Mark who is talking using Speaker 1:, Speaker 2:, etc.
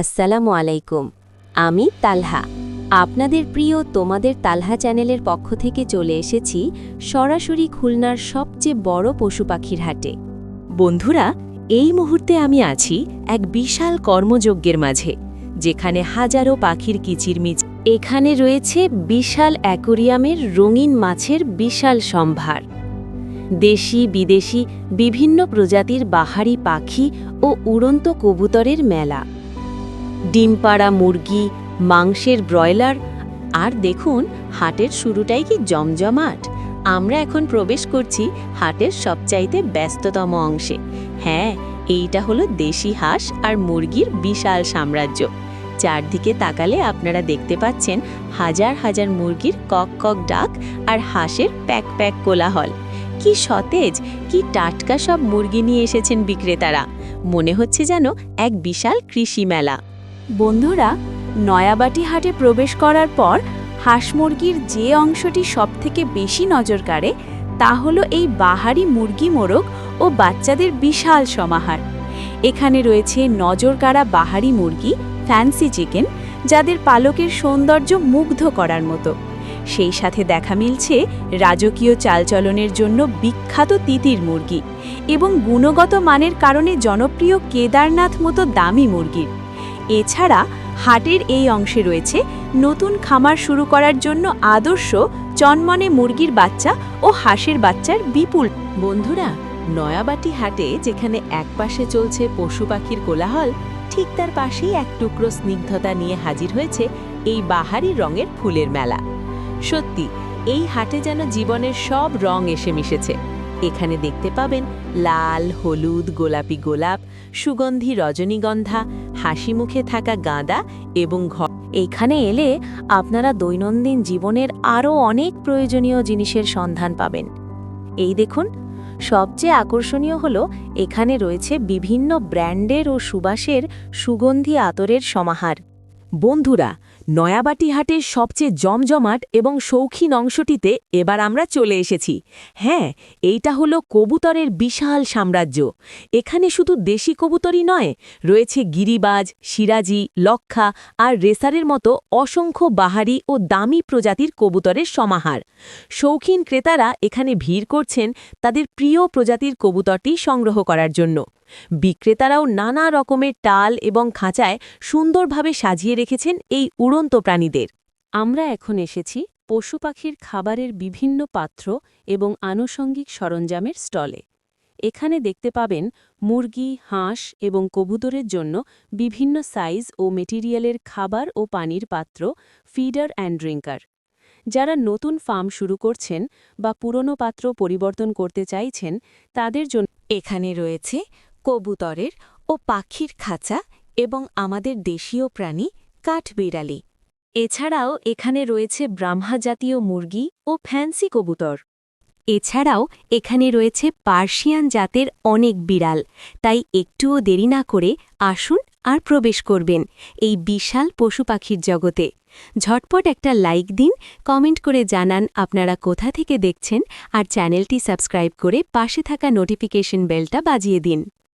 Speaker 1: আসসালামু আলাইকুম। আমি তালহা। আপনাদের প্রিয় তোমাদের তালহা চ্যানেলের পক্ষ থেকে চলে এসেছি সরাসরি খুলনার সবচেয়ে বড় পশু পাখির হাটে। বন্ধুরা, এই মুহূর্তে আমি আছি এক বিশাল কর্মযজ্ঞের মাঝে, যেখানে হাজারো পাখির কিচিরমিচ। এখানে রয়েছে বিশাল অ্যাকোরিয়ামের রঙিন মাছের বিশাল সম্ভার, দেশি বিদেশি বিভিন্ন প্রজাতির বাহারি পাখি ও উড়ন্ত কবুতরের মেলা, ডিম পাড়া মুরগি, মাংসের ব্রয়লার। আর দেখুন, হাটের শুরুটাই কি জমজমাট। আমরা এখন প্রবেশ করছি হাটের সবচাইতে ব্যস্ততম অংশে। হ্যাঁ, এইটা হলো দেশি হাঁস আর মুরগির বিশাল সাম্রাজ্য। চারদিকে তাকালে আপনারা দেখতে পাচ্ছেন হাজার হাজার মুরগির কক কক ডাক আর হাঁসের প্যাক প্যাক কোলাহল। কি সতেজ, কি টাটকা সব মুরগি নিয়ে এসেছেন বিক্রেতারা। মনে হচ্ছে যেন এক বিশাল কৃষি মেলা। বন্ধুরা, নয়াবাটি হাটে প্রবেশ করার পর হাঁস মুরগির যে অংশটি সবথেকে বেশি নজর কাড়ে তা হলো এই বাহারি মুরগি মোরগ ও বাচ্চাদের বিশাল সমাহার। এখানে রয়েছে নজরকাড়া বাহারি মুরগি, ফ্যান্সি চিকেন, যাদের পালকের সৌন্দর্য মুগ্ধ করার মতো। সেই সাথে দেখা মিলছে রাজকীয় চালচলনের জন্য বিখ্যাত তিতির মুরগি এবং গুণগত মানের কারণে জনপ্রিয় কেদারনাথ মতো দামি মুরগির। এছাড়া হাটের এই অংশে রয়েছে নতুন খামার শুরু করার জন্য আদর্শ চনমনে মুরগির বাচ্চা ও হাঁসের বাচ্চার বিপুল। বন্ধুরা, নয়াবাটি হাটে যেখানে একপাশে চলছে পশু পাখির কোলাহল, ঠিক তার পাশেই এক টুকরো স্নিগ্ধতা নিয়ে হাজির হয়েছে এই বাহারি রঙের ফুলের মেলা। সত্যি, এই হাটে যেন জীবনের সব রং এসে মিশেছে। এখানে দেখতে পাবেন লাল, হলুদ, গোলাপি গোলাপ, সুগন্ধি রজনীগন্ধা, হাসি মুখে থাকা গাঁদা এবং এখানে এলে আপনারা দৈনন্দিন জীবনের আরও অনেক প্রয়োজনীয় জিনিসের সন্ধান পাবেন। এই দেখুন, সবচেয়ে আকর্ষণীয় হলো এখানে রয়েছে বিভিন্ন ব্র্যান্ডের ও সুবাসের সুগন্ধি আতরের সমাহার। বন্ধুরা, নয়াবাটি হাটের সবচেয়ে জমজমাট এবং শৌখিন অংশটিতে এবার আমরা চলে এসেছি। হ্যাঁ, এইটা হলো কবুতরের বিশাল সাম্রাজ্য। এখানে শুধু দেশি কবুতরই নয়, রয়েছে গিরিবাজ, সিরাজি, লক্ষা আর রেসারের মতো অসংখ্য বাহারি ও দামি প্রজাতির কবুতরের সমাহার। শৌখিন ক্রেতারা এখানে ভিড় করছেন তাদের প্রিয় প্রজাতির কবুতরটি সংগ্রহ করার জন্য। বিক্রেতারাও নানা রকমের টাল এবং খাঁচায় সুন্দরভাবে সাজিয়ে রেখেছেন এই উড়ন্ত প্রাণীদের। আমরা এখন এসেছি পশু পাখির খাবারের বিভিন্ন পাত্র এবং আনুষঙ্গিক সরঞ্জামের স্টলে। এখানে দেখতে পাবেন মুরগি, হাঁস এবং কবুতরের জন্য বিভিন্ন সাইজ ও মেটেরিয়ালের খাবার ও পানির পাত্র, ফিডার অ্যান্ড ড্রিঙ্কার। যারা নতুন ফার্ম শুরু করছেন বা পুরনো পাত্র পরিবর্তন করতে চাইছেন, তাদের জন্য এখানে রয়েছে কবুতরের ও পাখির খাঁচা এবং আমাদের দেশীয় প্রাণী কাঠবিড়ালি। এছাড়াও এখানে রয়েছে ব্রাহ্মা জাতীয় মুরগি ও ফ্যান্সি কবুতর। এছাড়াও এখানে রয়েছে পার্সিয়ান জাতের অনেক বিড়াল। তাই একটুও দেরি না করে আসুন আর প্রবেশ করবেন এই বিশাল পশু পাখির জগতে। ঝটপট একটা লাইক দিন, কমেন্ট করে জানান আপনারা কোথা থেকে দেখছেন, আর চ্যানেলটি সাবস্ক্রাইব করে পাশে থাকা নোটিফিকেশন বেলটা বাজিয়ে দিন।